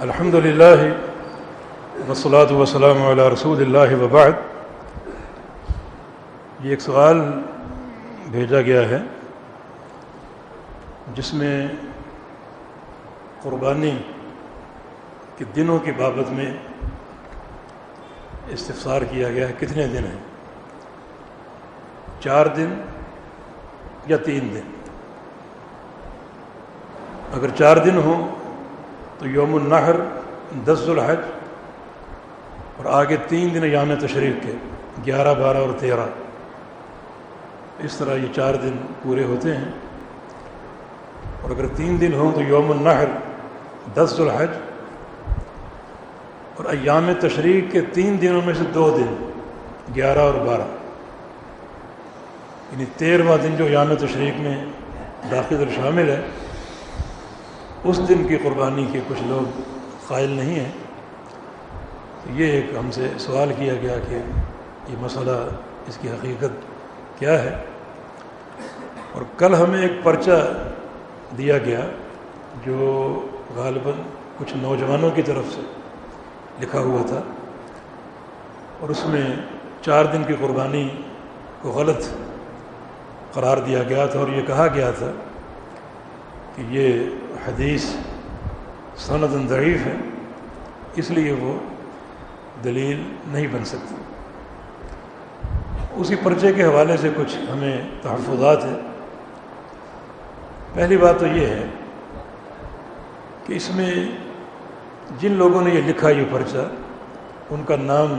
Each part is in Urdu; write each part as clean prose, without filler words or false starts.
الحمد للہ والصلاة والسلام علی رسول اللہ وبعد۔ یہ ایک سوال بھیجا گیا ہے جس میں قربانی کے دنوں کی بابت میں استفسار کیا گیا ہے۔ کتنے دن ہیں؟ 4 دن یا 3 دن؟ اگر 4 دن ہوں تو یوم النحر 10 ذوالحج اور آگے 3 دن ایام تشریق کے 11، 12 اور 13، اس طرح یہ 4 دن پورے ہوتے ہیں۔ اور اگر 3 دن ہوں تو یوم النحر 10 ذوالحج اور ایام تشریق کے 3 دنوں میں سے 2 دن 11 اور 12، یعنی 13واں دن جو ایام تشریق میں داخل اور شامل ہے، اس دن کی قربانی کے کچھ لوگ قائل نہیں ہیں۔ یہ ایک ہم سے سوال کیا گیا کہ یہ مسئلہ، اس کی حقیقت کیا ہے۔ اور کل ہمیں ایک پرچہ دیا گیا جو غالباً کچھ نوجوانوں کی طرف سے لکھا ہوا تھا، اور اس میں 4 دن کی قربانی کو غلط قرار دیا گیا تھا، اور یہ کہا گیا تھا کہ یہ حدیث سند ضعیف ہے، اس لیے وہ دلیل نہیں بن سکتی۔ اسی پرچے کے حوالے سے کچھ ہمیں تحفظات ہیں۔ پہلی بات تو یہ ہے کہ اس میں جن لوگوں نے یہ لکھا یہ پرچہ، ان کا نام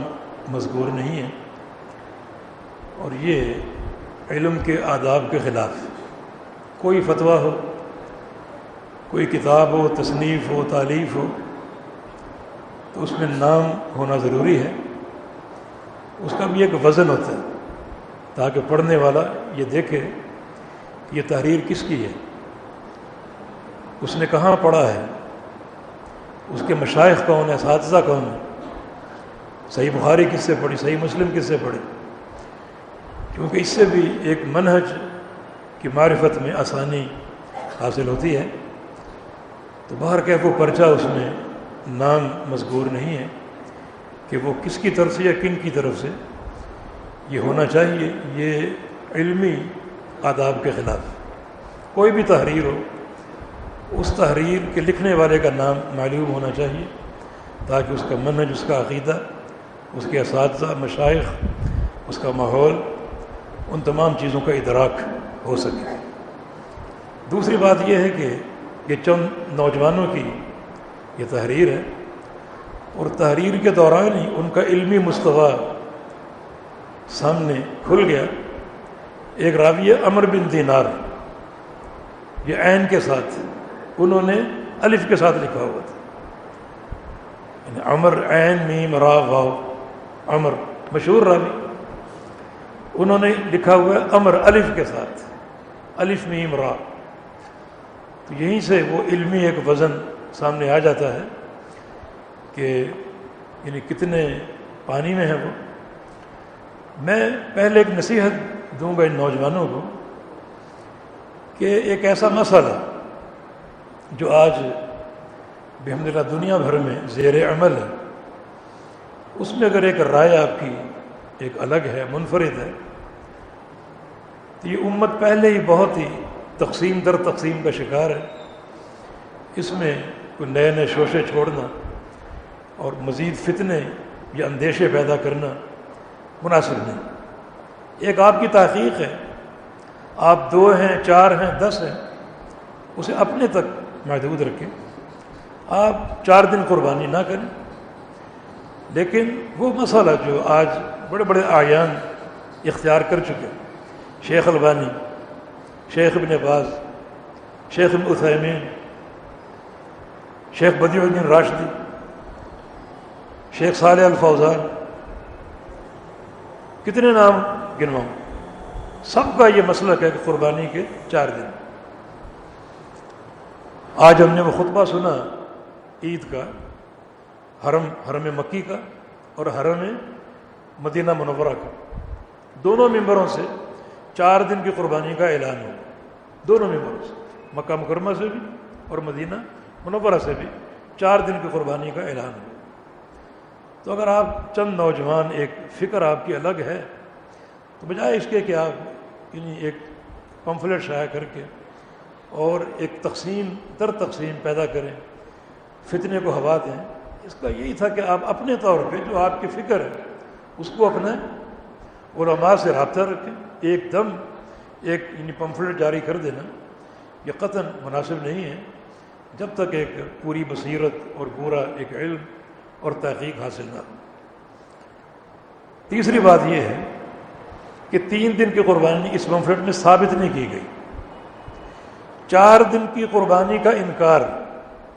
مذکور نہیں ہے، اور یہ علم کے آداب کے خلاف۔ کوئی فتویٰ ہو، کوئی کتاب ہو، تصنیف ہو، تالیف ہو، تو اس میں نام ہونا ضروری ہے۔ اس کا بھی ایک وزن ہوتا ہے تاکہ پڑھنے والا یہ دیکھے کہ یہ تحریر کس کی ہے، اس نے کہاں پڑھا ہے، اس کے مشائخ کون ہیں، اساتذہ کون ہیں، صحیح بخاری کس سے پڑھی، صحیح مسلم کس سے پڑھی، کیونکہ اس سے بھی ایک منہج کی معرفت میں آسانی حاصل ہوتی ہے۔ تو باہر کیف و پرچہ اس میں نام مذکور نہیں ہے کہ وہ کس کی طرف سے یا کن کی طرف سے یہ ہونا چاہیے۔ یہ علمی آداب کے خلاف۔ کوئی بھی تحریر ہو، اس تحریر کے لکھنے والے کا نام معلوم ہونا چاہیے تاکہ اس کا منہج، اس کا عقیدہ، اس کے اساتذہ، مشائخ، اس کا ماحول، ان تمام چیزوں کا ادراک ہو سکے۔ دوسری بات یہ ہے کہ یہ چند نوجوانوں کی یہ تحریر ہے، اور تحریر کے دوران ہی ان کا علمی مستویٰ سامنے کھل گیا۔ ایک راوی عمر بن دینار، یہ عین کے ساتھ، انہوں نے الف کے ساتھ لکھا ہوا تھا، یعنی عمر عین میم را واو، عمر مشہور راوی، انہوں نے لکھا ہوا ہے عمر الف کے ساتھ، الف میم را۔ تو یہیں سے وہ علمی ایک وزن سامنے آ جاتا ہے کہ یعنی کتنے پانی میں ہیں وہ۔ میں پہلے ایک نصیحت دوں گا ان نوجوانوں کو کہ ایک ایسا مسئلہ جو آج بحمدللہ دنیا بھر میں زیر عمل ہے، اس میں اگر ایک رائے آپ کی ایک الگ ہے، منفرد ہے، تو یہ امت پہلے ہی بہت ہی تقسیم در تقسیم کا شکار ہے۔ اس میں کوئی نئے نئے شوشے چھوڑنا اور مزید فتنے یا اندیشے پیدا کرنا مناسب نہیں۔ ایک آپ کی تحقیق ہے، آپ 2 ہیں، 4 ہیں، 10 ہیں، اسے اپنے تک محدود رکھیں۔ آپ 4 دن قربانی نہ کریں، لیکن وہ مسئلہ جو آج بڑے بڑے اعیان اختیار کر چکے، شیخ البانی، شیخ ابن باز، شیخ ابن عثیمین، شیخ بدیع الدین راشدی، شیخ صالح الفوزان، کتنے نام گنواؤں، سب کا یہ مسلک ہے کہ قربانی کے 4 دن۔ آج ہم نے وہ خطبہ سنا عید کا، حرم مکی کا اور حرم مدینہ منورہ کا، دونوں ممبروں سے 4 دن کی قربانی کا اعلان ہو، دونوں ممبروں سے، مکہ مکرمہ سے بھی اور مدینہ منورہ سے بھی 4 دن کی قربانی کا اعلان ہوا۔ تو اگر آپ چند نوجوان، ایک فکر آپ کی الگ ہے، تو بجائے اس کے کہ آپ ایک پمفلٹ شائع کر کے اور ایک تقسیم در تقسیم پیدا کریں، فتنے کو ہوا دیں، اس کا یہی تھا کہ آپ اپنے طور پہ جو آپ کی فکر ہے اس کو اپنے علماء سے رابطہ رکھیں۔ ایک دم ایک پمفلٹ جاری کر دینا یہ قطعاً مناسب نہیں ہے جب تک ایک پوری بصیرت اور پورا ایک علم اور تحقیق حاصل نہ ہو۔ تیسری بات یہ ہے کہ 3 دن کی قربانی اس پمفلٹ میں ثابت نہیں کی گئی۔ 4 دن کی قربانی کا انکار،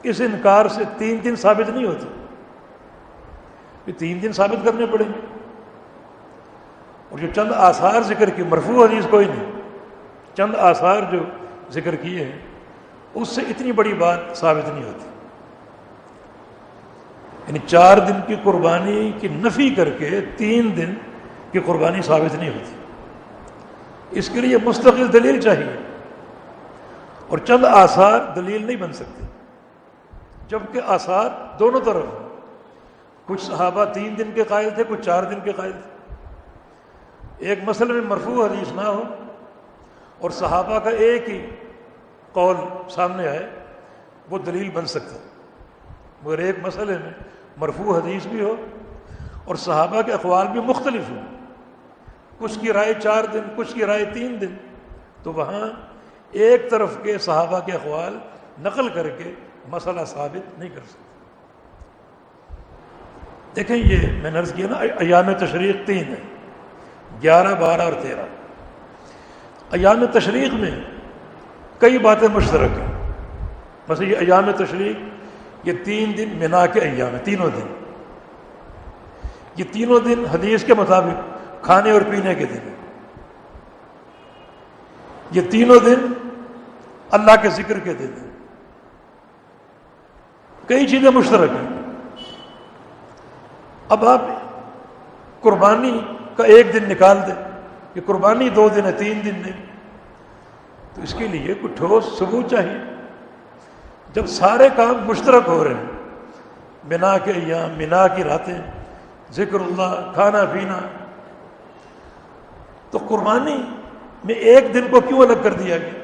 اس انکار سے 3 دن ثابت نہیں ہوتے، یہ 3 دن ثابت کرنے پڑیں گے۔ اور جو چند آثار ذکر کی، مرفوع حدیث کوئی نہیں، چند آثار جو ذکر کیے ہیں اس سے اتنی بڑی بات ثابت نہیں ہوتی۔ یعنی 4 دن کی قربانی کی نفی کر کے 3 دن کی قربانی ثابت نہیں ہوتی، اس کے لیے مستقل دلیل چاہیے، اور چند آثار دلیل نہیں بن سکتے، جبکہ آثار دونوں طرف ہیں۔ کچھ صحابہ 3 دن کے قائل تھے، کچھ 4 دن کے قائل تھے۔ ایک مسئلے میں مرفوع حدیث نہ ہو اور صحابہ کا ایک ہی قول سامنے آئے، وہ دلیل بن سکتا، مگر ایک مسئلے میں مرفوع حدیث بھی ہو اور صحابہ کے اقوال بھی مختلف ہوں، کچھ کی رائے 4 دن، کچھ کی رائے 3 دن، تو وہاں ایک طرف کے صحابہ کے اقوال نقل کر کے مسئلہ ثابت نہیں کر سکتے۔ دیکھیں یہ میں نے عرض کیا نا، ایام تشریق 3 ہیں، 11، 12 اور 13۔ ایام تشریق میں کئی باتیں مشترک ہیں، مثلا یہ ایام تشریق، یہ 3 دن منا کے ایام ہیں، تینوں دن، یہ تینوں دن حدیث کے مطابق کھانے اور پینے کے دن ہیں، یہ تینوں دن اللہ کے ذکر کے دن ہیں، کئی چیزیں مشترک ہیں۔ اب آپ قربانی کا ایک دن نکال دیں کہ قربانی 2 دن ہے، 3 دن نہیں، تو اس کے لیے کوئی ٹھوس ثبوت چاہیے۔ جب سارے کام مشترک ہو رہے ہیں، منا کے ایام، منا کی راتیں، ذکر اللہ، کھانا پینا، تو قربانی میں ایک دن کو کیوں الگ کر دیا گیا؟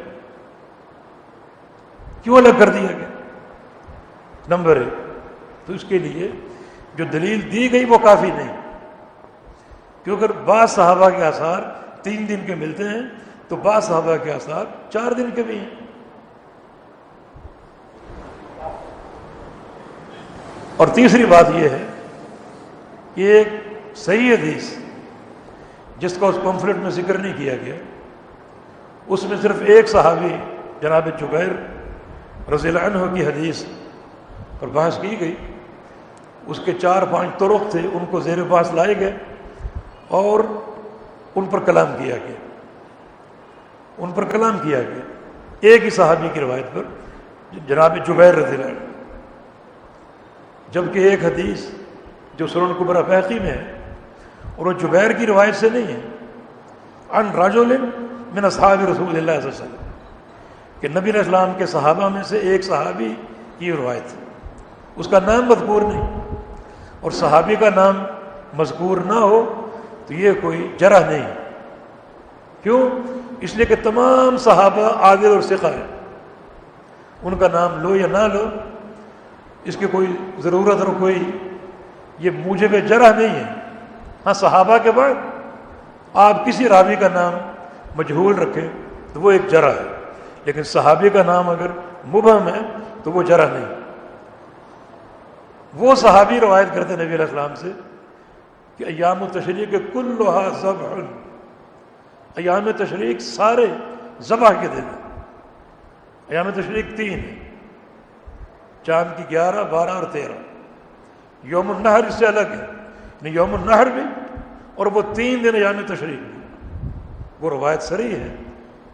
کیوں الگ کر دیا گیا؟ نمبر 1، تو اس کے لیے جو دلیل دی گئی وہ کافی نہیں، کیونکہ بعض صحابہ کے آثار 3 دن کے ملتے ہیں تو بعض صحابہ کے آثار 4 دن کے بھی ہیں۔ اور تیسری بات یہ ہے کہ ایک صحیح حدیث جس کا اس پمفلٹ میں ذکر نہیں کیا گیا، اس میں صرف ایک صحابی جناب جبیر رضی اللہ عنہ کی حدیث پر بحث کی گئی، اس کے 4-5 طرق تھے، ان کو زیر بحث لائے گئے اور ان پر کلام کیا گیا، ان پر کلام کیا گیا، ایک ہی صحابی کی روایت پر، جناب جبیر رضی اللہ عنہ، جبکہ ایک حدیث جو سنن کبریٰ بہقی میں ہے اور وہ جبیر کی روایت سے نہیں ہے، عن رجل من اصحاب رسول اللہ صلی اللہ علیہ وسلم، کہ نبی علیہ السلام کے صحابہ میں سے ایک صحابی کی روایت ہے، اس کا نام مذکور نہیں، اور صحابی کا نام مذکور نہ ہو تو یہ کوئی جرح نہیں۔ کیوں؟ اس لیے کہ تمام صحابہ عادل اور ثقہ ہیں، ان کا نام لو یا نہ لو اس کی کوئی ضرورت اور کوئی یہ موجب جرح نہیں ہے۔ ہاں صحابہ کے بعد آپ کسی راوی کا نام مجہول رکھیں تو وہ ایک جرح ہے، لیکن صحابی کا نام اگر مبہم ہے تو وہ جرح نہیں۔ وہ صحابی روایت کرتے نبی علیہ السلام سے کہ ایام التشریق کلھا ذبح، ایام تشریق سارے ذبح کے دن ہیں۔ ایام تشریق 3 ہیں، چاند کی 11، 12 اور 13۔ یوم النحر اس سے الگ ہے، یعنی یوم النحر بھی اور وہ 3 دن ایام تشریق بھی، وہ روایت صریح ہے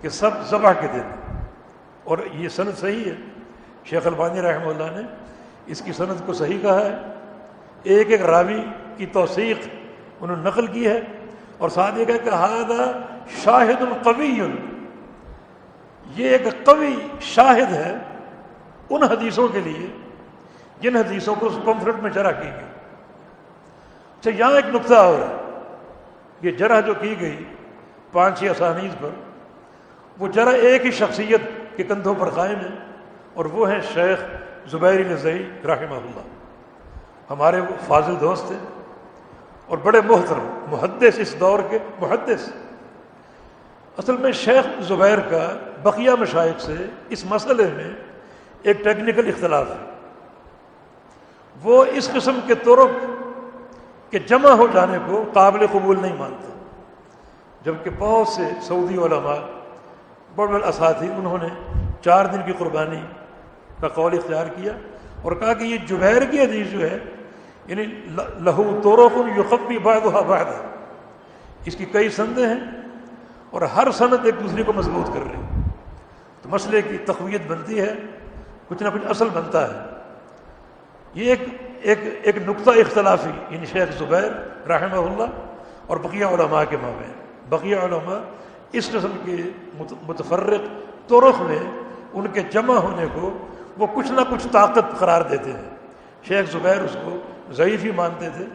کہ سب ذبح کے دن ہیں، اور یہ سند صحیح ہے۔ شیخ البانی رحمہ اللہ نے اس کی سند کو صحیح کہا ہے، ایک ایک راوی کی توثیق انہوں نے نقل کی ہے، اور ساتھ یہ کہا کہ ھذا شاہد قوی، یہ ایک قوی شاہد ہے ان حدیثوں کے لیے جن حدیثوں کو اس پمفلٹ میں جرح کی گئی۔ اچھا، یہاں ایک نقطہ اور ہے، یہ جرح جو کی گئی 5-6 اسانید پر، وہ جرح ایک ہی شخصیت کے کندھوں پر قائم ہے، اور وہ ہیں شیخ زبیر نزئی رحمہ اللہ، ہمارے وہ فاضل دوست تھے اور بڑے محترم محدث، اس دور کے محدث۔ اصل میں شیخ زبیر کا بقیہ مشائخ سے اس مسئلے میں ایک ٹیکنیکل اختلاف ہے، وہ اس قسم کے طرق کے جمع ہو جانے کو قابل قبول نہیں مانتے، جبکہ بہت سے سعودی علماء بڑے بڑے اساتذہ انہوں نے 4 دن کی قربانی کا قول اختیار کیا اور کہا کہ یہ جبیر کی حدیث جو ہے، یعنی لہو طرق یخفی بعضها بعضا، اس کی کئی سندیں ہیں اور ہر سند ایک دوسرے کو مضبوط کر رہی ہے، تو مسئلے کی تقویت بنتی ہے، کچھ نہ کچھ اصل بنتا ہے۔ یہ ایک نقطہ اختلافی یعنی شیخ زبیر رحمہ اللہ اور بقیہ علماء کے مابین، بقیہ علماء اس قسم کے متفرق طرق میں ان کے جمع ہونے کو وہ کچھ نہ کچھ طاقت قرار دیتے ہیں، شیخ زبیر اس کو ضعیف ہی مانتے تھے،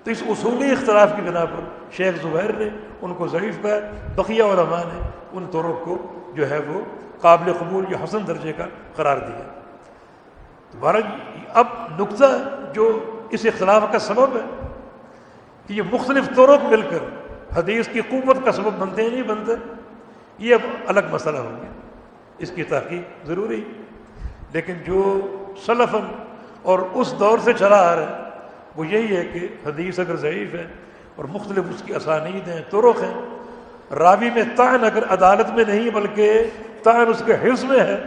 تو اس اصولی اختلاف کی بنا پر شیخ زبیر نے ان کو ضعیف کہا، بقیہ علماء نے ان طرق کو جو ہے وہ قابل قبول یا حسن درجے کا قرار دیا۔ بہرحال اب نقطہ جو اس اختلاف کا سبب ہے کہ یہ مختلف طرق مل کر حدیث کی قوت کا سبب بنتے ہیں نہیں بنتے، یہ اب الگ مسئلہ ہو گیا، اس کی تحقیق ضروری، لیکن جو سلفاً اور اس دور سے چلا آ رہا ہے وہ یہی ہے کہ حدیث اگر ضعیف ہے اور مختلف اس کی اسانید ہیں، طرق ہیں، راوی میں طعن اگر عدالت میں نہیں بلکہ طعن اس کے حفظ میں ہے،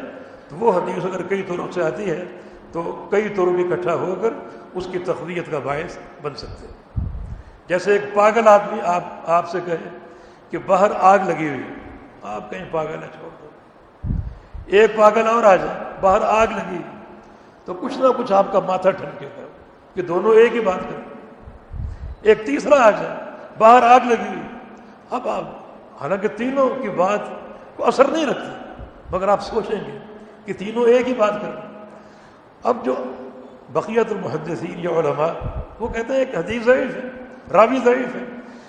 تو وہ حدیث اگر کئی طرق سے آتی ہے تو کئی طرق اکٹھا ہو کر اس کی تقویت کا باعث بن سکتے ہیں۔ جیسے ایک پاگل آدمی آپ سے کہے کہ باہر آگ لگی ہوئی، آپ کہیں پاگل ہے چھوڑ دو، ایک پاگل اور آ جائے باہر آگ لگی تو کچھ نہ کچھ آپ کا ماتھا ٹھنکے گا کہ دونوں ایک ہی بات کریں۔ ایک تیسرا آ جائے باہر آگ لگی ہوئی، اب آپ حالانکہ تینوں کی بات کو اثر نہیں رکھتی، مگر آپ سوچیں گے کہ تینوں ایک ہی بات کریں۔ اب جو بقیت المحدثین یا علماء وہ کہتے ہیں کہ حدیث ضعیف ہے، راوی ضعیف ہے،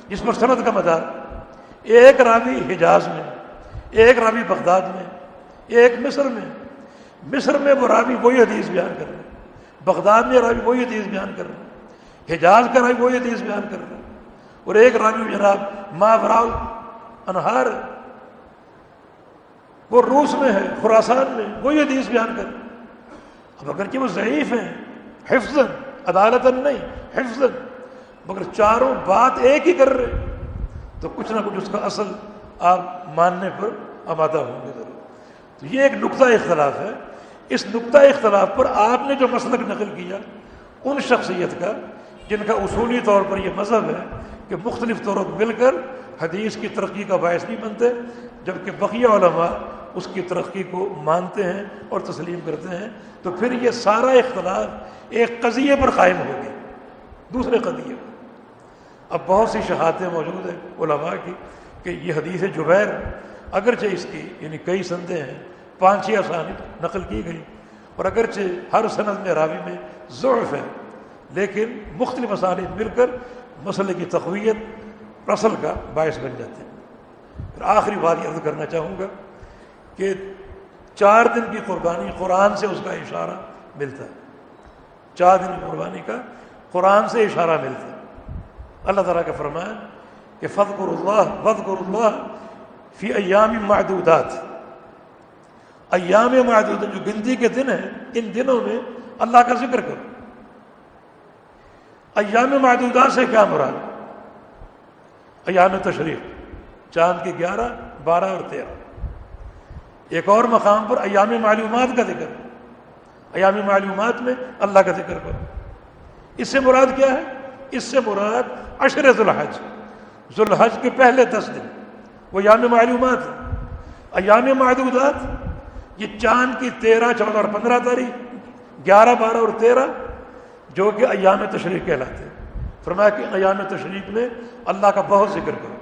جس پر سند کا مدار ایک راوی حجاز میں، ایک راوی بغداد میں، ایک مصر میں وہ راوی وہی حدیث بیان کر رہے ہیں، بغداد میں راوی وہی حدیث بیان کر رہے ہیں، حجاز کا راوی وہی حدیث بیان کر رہے ہیں، اور ایک راوی جناب ماوراء انہار وہ روس میں ہے، خراسان میں، وہی حدیث بیان کر رہے ہیں۔ اب اگرچہ وہ ضعیف ہیں حفظاً، عدالتاً نہیں حفظاً، مگر چاروں بات ایک ہی کر رہے، تو کچھ نہ کچھ اس کا اصل آپ ماننے پر آمادہ ہوں گے ضرور۔ تو یہ ایک نقطہ اختلاف ہے، اس نقطہ اختلاف پر آپ نے جو مسلک نقل کیا ان شخصیت کا جن کا اصولی طور پر یہ مذہب ہے کہ مختلف طرق مل کر حدیث کی ترقی کا باعث نہیں بنتے، جبکہ بقیہ علماء اس کی ترقی کو مانتے ہیں اور تسلیم کرتے ہیں، تو پھر یہ سارا اختلاف ایک قضیے پر قائم ہو گیا، دوسرے قضیے پر۔ اب بہت سی شہادتیں موجود ہیں علماء کی کہ یہ حدیث جبیر اگرچہ اس کی یعنی کئی سندیں ہیں، 5-6 اسانید نقل کی گئی، اور اگرچہ ہر سند میں راوی میں ضعف ہے، لیکن مختلف اسانید مل کر مسئلے کی تقویت اصل کا باعث بن جاتے ہیں۔ پھر آخری بات یہ عرض کرنا چاہوں گا کہ 4 دن کی قربانی قرآن سے اس کا اشارہ ملتا ہے، 4 دن کی قربانی کا قرآن سے اشارہ ملتا ہے۔ اللہ تعالیٰ کا فرمایا کہ فَاذْكُرُوا اللَّهَ فی ایام معدودات، ایام معدودات جو گنتی کے دن ہیں، ان دنوں میں اللہ کا ذکر کرو۔ ایام معدودات سے کیا مراد؟ ایام تشریق، چاند کے 11، 12 اور 13۔ ایک اور مقام پر ایام معلومات کا ذکر، ایام معلومات میں اللہ کا ذکر کرو۔ اس سے مراد کیا ہے؟ اس سے مراد عشر ذو الحج کے پہلے 10 دن وہ ایام معلومات ہیں۔ ایام معدودات یہ چاند کی 13، 14 اور 15 تاریخ، 11، 12 اور 13 جو کہ ایام تشریق کہلاتے ہیں۔ فرمایا کہ ایام تشریق میں اللہ کا بہت ذکر کرو۔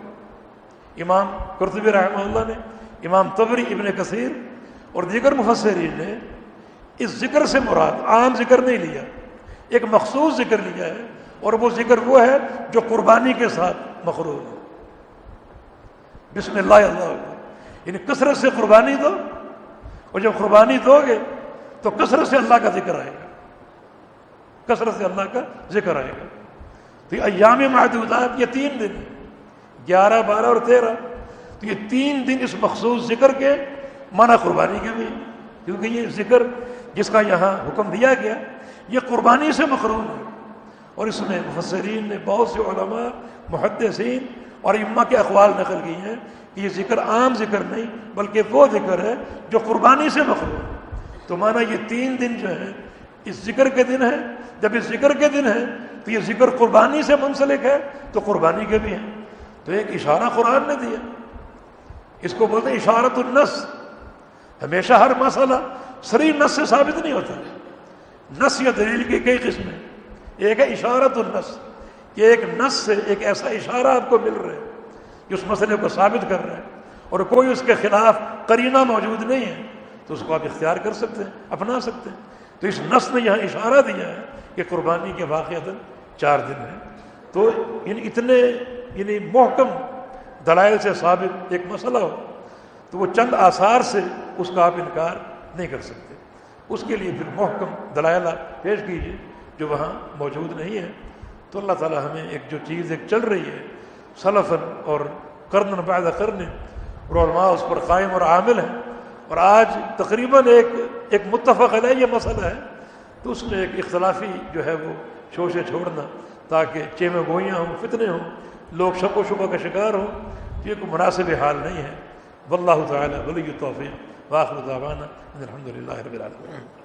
امام قرطبی رحمہ اللہ نے، امام طبری، ابن کثیر اور دیگر مفسرین نے اس ذکر سے مراد عام ذکر نہیں لیا، ایک مخصوص ذکر لیا ہے، اور وہ ذکر وہ ہے جو قربانی کے ساتھ مقرون ہے۔ بسم اللہ اللہ اکبر، یعنی کثرت سے قربانی دو، اور جب قربانی دو گے تو کثرت سے اللہ کا ذکر آئے گا، کثرت سے اللہ کا ذکر آئے گا۔ تو یہ ایام معدودات، یہ 3 دن 11 12 اور 13، تو یہ 3 دن اس مخصوص ذکر کے معنی قربانی کے بھی، کیونکہ یہ ذکر جس کا یہاں حکم دیا گیا یہ قربانی سے مقرون ہے۔ اور اس میں مفسرین نے بہت سے علماء، محدثین اور ائمہ کے اقوال نقل کی ہیں کہ یہ ذکر عام ذکر نہیں بلکہ وہ ذکر ہے جو قربانی سے مقرون ہے۔ تو مانا یہ 3 دن جو ہیں اس ذکر کے دن ہیں، جب اس ذکر کے دن ہیں تو یہ ذکر قربانی سے منسلک ہے تو قربانی کے بھی ہیں۔ تو ایک اشارہ قرآن نے دیا، اس کو بولتے ہیں اشارۃ النص۔ ہمیشہ ہر مسئلہ صریح نص سے ثابت نہیں ہوتا، نص یا دلیل کی کئی قسمیں، ایک ہے اشارۃ النص کہ ایک نص سے ایک ایسا اشارہ آپ کو مل رہا ہے کہ اس مسئلے کو ثابت کر رہا ہے اور کوئی اس کے خلاف قرینہ موجود نہیں ہے تو اس کو آپ اختیار کر سکتے ہیں، اپنا سکتے ہیں۔ تو اس نص نے یہاں اشارہ دیا ہے کہ قربانی کے واقعتاً 4 دن ہیں۔ تو اتنے محکم دلائل سے ثابت ایک مسئلہ ہو تو وہ چند آثار سے اس کا آپ انکار نہیں کر سکتے، اس کے لیے پھر محکم دلائل آپ پیش کیجیے جو وہاں موجود نہیں ہے۔ تو اللہ تعالیٰ ہمیں ایک جو چیز ایک چل رہی ہے سلفاً اور قرن بعد قرن، اور علماء اس پر قائم اور عامل ہیں، اور آج تقریباً ایک متفق علیہ یہ مسئلہ ہے، تو اس میں ایک اختلافی جو ہے وہ شوشے چھوڑنا تاکہ چیمیں گوئیاں ہوں، فتنے ہوں، لوگ شک و شبہ کا شکار ہوں، یہ کوئی مناسب حال نہیں ہے۔ واللہ تعالی ولی التوفیق، وآخر دعوانا ان الحمد للہ رب العالمین۔